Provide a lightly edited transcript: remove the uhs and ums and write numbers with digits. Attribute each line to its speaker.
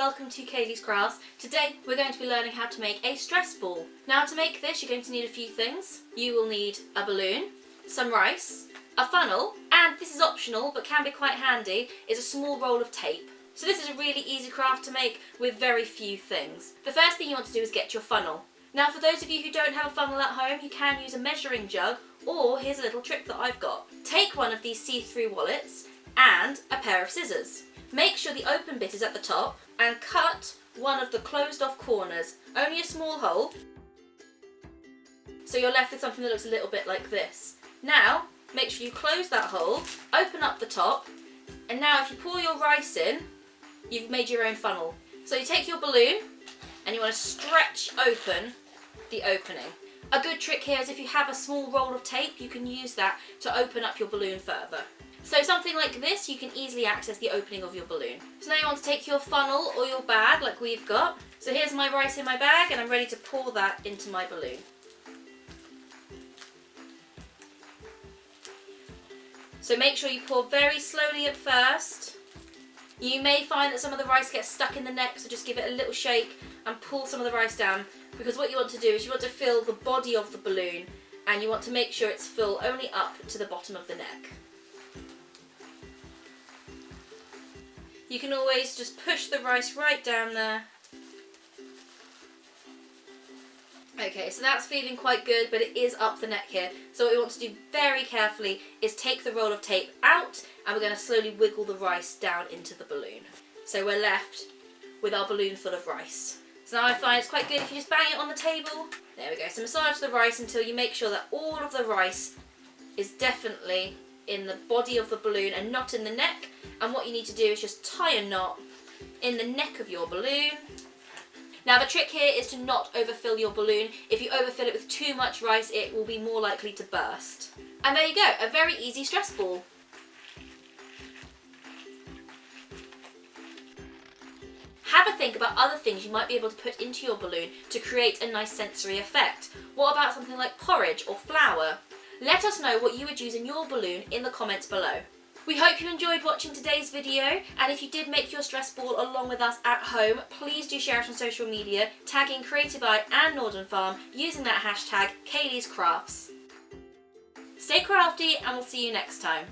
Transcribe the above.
Speaker 1: welcome to Kayleigh's Crafts. Today we're going to be learning how to make a stress ball. Now to make this you're going to need a few things. You will need a balloon, some rice, a funnel, and this is optional but can be quite handy, is a small roll of tape. So this is a really easy craft to make with very few things. The first thing you want to do is get your funnel. Now for those of you who don't have a funnel at home, you can use a measuring jug, or here's a little trick that I've got. Take one of these see-through wallets and a pair of scissors. Make sure the open bit is at the top and cut one of the closed off corners, only a small hole, so you're left with something that looks a little bit like this. Now make sure you close that hole, open up the top, and now if you pour your rice in, you've made your own funnel. So you take your balloon and you want to stretch open the opening. A good trick here is if you have a small roll of tape, you can use that to open up your balloon further. So something like this, you can easily access the opening of your balloon. So now you want to take your funnel or your bag like we've got. So here's my rice in my bag and I'm ready to pour that into my balloon. So make sure you pour very slowly at first. You may find that some of the rice gets stuck in the neck, so just give it a little shake and pull some of the rice down, because what you want to do is you want to fill the body of the balloon and you want to make sure it's full only up to the bottom of the neck. You can always just push the rice right down there. Okay, so that's feeling quite good, but it is up the neck here. So what we want to do very carefully is take the roll of tape out and we're going to slowly wiggle the rice down into the balloon. So we're left with our balloon full of rice. So now I find it's quite good if you just bang it on the table. There we go. So massage the rice until you make sure that all of the rice is definitely in the body of the balloon and not in the neck. And what you need to do is just tie a knot in the neck of your balloon. Now the trick here is to not overfill your balloon. If you overfill it with too much rice, it will be more likely to burst. And there you go, a very easy stress ball. Have a think about other things you might be able to put into your balloon to create a nice sensory effect. What about something like porridge or flour? Let us know what you would use in your balloon in the comments below. We hope you enjoyed watching today's video, and if you did make your stress ball along with us at home, please do share it on social media, tagging Creative Eye and Norden Farm using that hashtag Kayleigh's Crafts. Stay crafty and we'll see you next time.